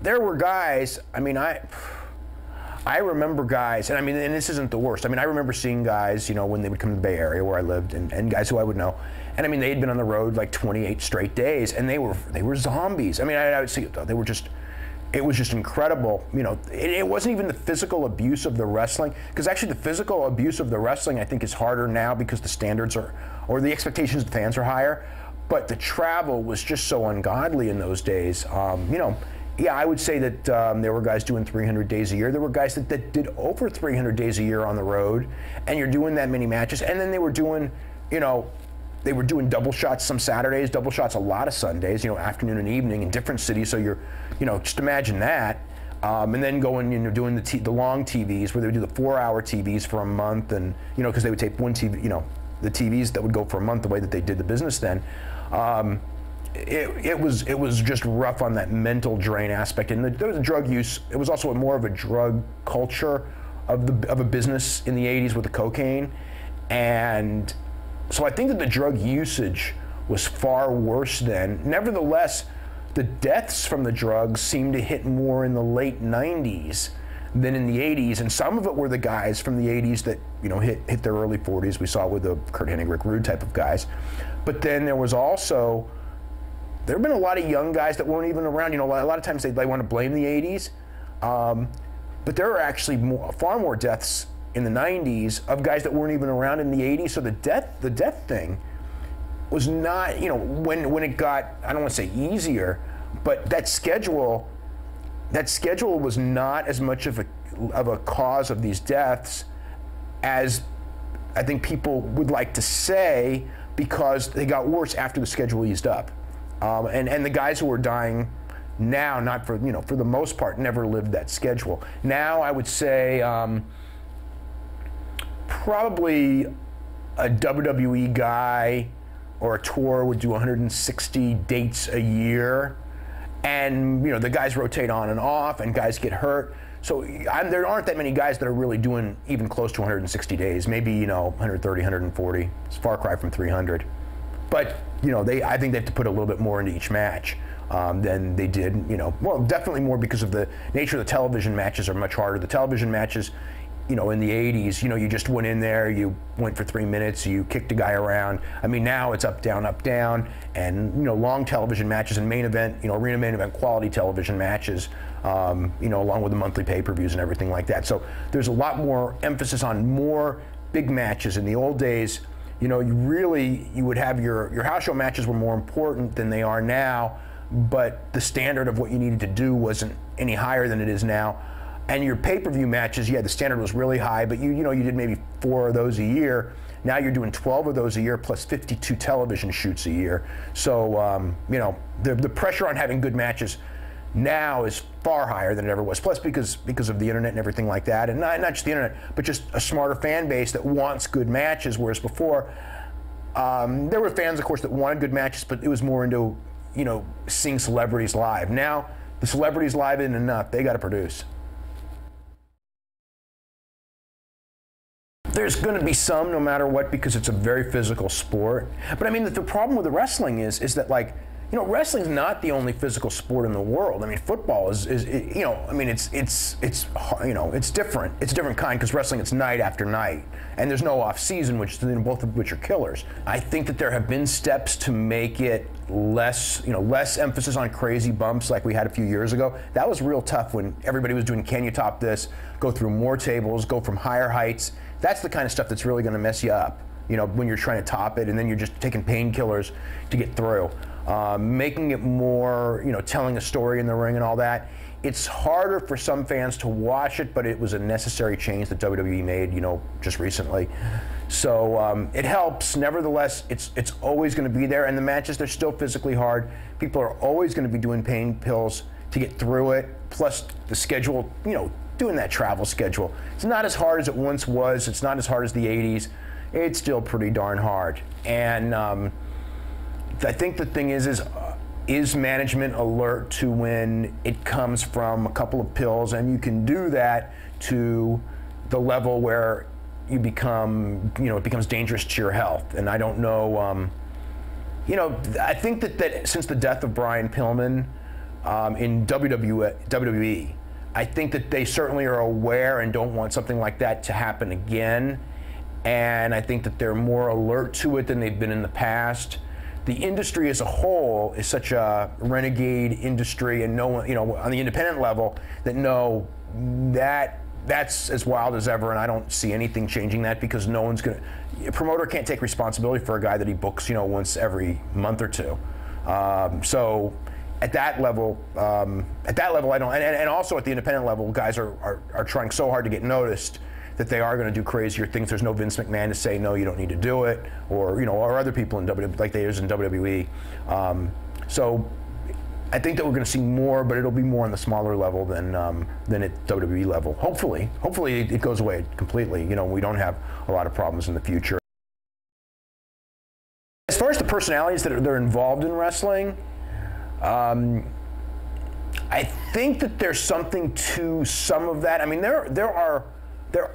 there were guys, I mean, I remember guys, and I mean, and this isn't the worst. I mean, I remember seeing guys, you know, when they would come to the Bay Area where I lived, and guys who I would know. And I mean, they'd been on the road like 28 straight days, and they were zombies. I mean, I would see, they were just, it was just incredible. You know, it wasn't even the physical abuse of the wrestling, because actually the physical abuse of the wrestling, I think, is harder now because the standards are, or the expectations of the fans are higher. But the travel was just so ungodly in those days. You know, yeah, I would say that there were guys doing 300 days a year. There were guys that did over 300 days a year on the road, and you're doing that many matches. And then they were doing, you know, they were doing double shots some Saturdays, double shots a lot of Sundays, you know, afternoon and evening in different cities. So you're, you know, just imagine that. And then going, you know, doing the long TVs where they would do the 4-hour TVs for a month, and, you know, because they would tape one TV, you know, the TVs that would go for a month the way that they did the business then. It was just rough on that mental drain aspect, and there was drug use. It was also more of a drug culture of a business in the 80s with the cocaine, and so I think that the drug usage was far worse then. Nevertheless, the deaths from the drugs seemed to hit more in the late 90s than in the 80s, and some of it were the guys from the 80s that, you know, hit their early 40s. We saw with the Curt Hennig, Rick Rude type of guys. But then there was also, there have been a lot of young guys that weren't even around. You know, a lot of times they want to blame the 80s, but there are actually far more deaths in the 90s of guys that weren't even around in the 80s. So the death thing was not, you know, when it got, I don't want to say easier, but that schedule was not as much of a cause of these deaths as I think people would like to say, because they got worse after the schedule eased up. And the guys who are dying now, not for, you know, for the most part, never lived that schedule. Now I would say probably a WWE guy or a tour would do 160 dates a year, and, you know, the guys rotate on and off, and guys get hurt. So there aren't that many guys that are really doing even close to 160 days. Maybe, you know, 130, 140. It's a far cry from 300. But, you know, I think they have to put a little bit more into each match than they did, you know. Well, definitely more because of the nature of the television matches are much harder. The television matches, you know, in the 80s, you know, you just went in there, you went for 3 minutes, you kicked a guy around. I mean, now it's up, down, and, you know, long television matches and main event, you know, arena main event quality television matches, you know, along with the monthly pay-per-views and everything like that. So there's a lot more emphasis on more big matches. In the old days, you know, you would have your house show matches were more important than they are now, but the standard of what you needed to do wasn't any higher than it is now. And your pay-per-view matches, yeah, the standard was really high, but you know, you did maybe 4 of those a year. Now you're doing 12 of those a year plus 52 television shoots a year. So, you know, the pressure on having good matches now is far higher than it ever was. Plus because of the internet and everything like that, and not just the internet, but just a smarter fan base that wants good matches, whereas before, there were fans, of course, that wanted good matches, but it was more into, you know, seeing celebrities live. Now, the celebrities live isn't enough. They got to produce. There's going to be some, no matter what, because it's a very physical sport. But I mean, the problem with the wrestling is that, like, you know, wrestling's not the only physical sport in the world. I mean, football is you know, I mean, it's you know, it's different. It's a different kind, because wrestling, it's night after night, and there's no off season, both of which are killers. I think that there have been steps to make it less, you know, less emphasis on crazy bumps like we had a few years ago. That was real tough when everybody was doing, can you top this? Go through more tables, go from higher heights. That's the kind of stuff that's really going to mess you up, you know, when you're trying to top it, and then you're just taking painkillers to get through. Making it more, you know, telling a story in the ring and all that. It's harder for some fans to watch it, but it was a necessary change that WWE made, you know, just recently. So it helps. Nevertheless, it's always going to be there, and the matches, they're still physically hard. People are always going to be doing pain pills to get through it, plus the schedule, you know, doing that travel schedule. It's not as hard as it once was. It's not as hard as the 80s. It's still pretty darn hard. And I think the thing is management alert to when it comes from a couple of pills, and you can do that to the level where you become, you know, it becomes dangerous to your health. And I don't know, you know, I think that since the death of Brian Pillman, in WWE. I think that they certainly are aware and don't want something like that to happen again. And I think that they're more alert to it than they've been in the past. The industry as a whole is such a renegade industry, and no one, you know, on the independent level, that no, that's as wild as ever, and I don't see anything changing that, because no one's gonna, a promoter can't take responsibility for a guy that he books, you know, once every month or two. So at that level, I don't, and also at the independent level, guys are trying so hard to get noticed that they are going to do crazier things. There's no Vince McMahon to say, no, you don't need to do it, or, you know, or other people in WWE, like there is in WWE. So I think that we're going to see more, but it'll be more on the smaller level than at WWE level. Hopefully it goes away completely. You know, we don't have a lot of problems in the future. As far as the personalities that are involved in wrestling, I think that there's something to some of that. I mean, there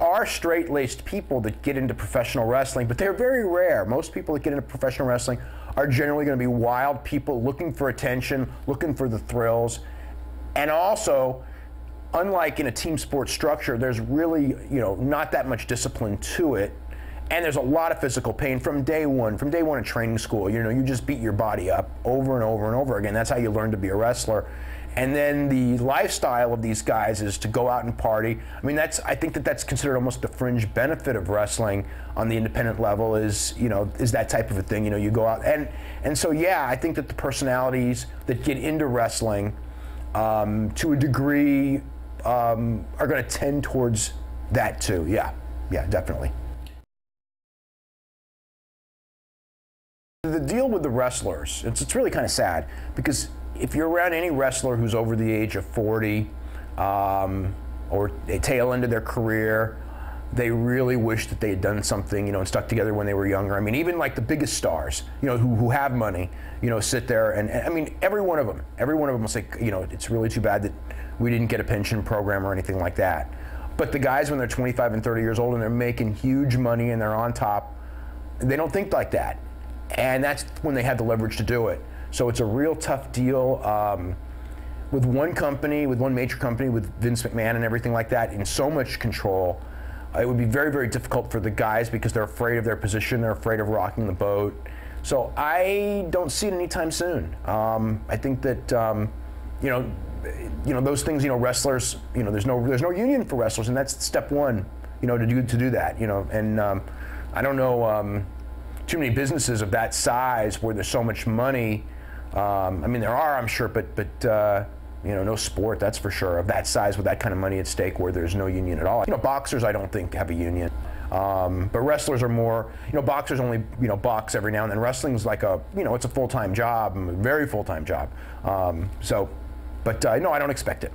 are straight-laced people that get into professional wrestling, but they're very rare. Most people that get into professional wrestling are generally going to be wild people looking for attention, looking for the thrills. And also, unlike in a team sport structure, there's really, you know, not that much discipline to it. And there's a lot of physical pain from day one in training school. You know, you just beat your body up over and over and over again. That's how you learn to be a wrestler. And then the lifestyle of these guys is to go out and party. I mean, I think that's considered almost the fringe benefit of wrestling on the independent level, is, you know, is that type of a thing. You know, you go out and so, yeah, I think that the personalities that get into wrestling to a degree are going to tend towards that too. Yeah, definitely. The deal with the wrestlers, it's really kind of sad, because if you're around any wrestler who's over the age of 40 or a tail end of their career, they really wish that they had done something, you know, and stuck together when they were younger. I mean, even like the biggest stars, you know, who have money, you know, sit there and I mean, every one of them will say, you know, it's really too bad that we didn't get a pension program or anything like that. But the guys, when they're 25 and 30 years old and they're making huge money and they're on top, they don't think like that. And that's when they have the leverage to do it. So it's a real tough deal with one company, with one major company, with Vince McMahon and everything like that, in so much control. It would be very, very difficult for the guys, because they're afraid of their position, they're afraid of rocking the boat. So I don't see it anytime soon. I think that you know those things. You know, wrestlers. You know, there's no union for wrestlers, and that's step one. You know, to do that. You know, and I don't know. Too many businesses of that size where there's so much money. I mean, there are, I'm sure, but you know, no sport, that's for sure, of that size with that kind of money at stake where there's no union at all. You know, boxers, I don't think, have a union. But wrestlers are more, you know, boxers only, you know, box every now and then. Wrestling's like a, you know, it's a full-time job, a very full-time job. No, I don't expect it.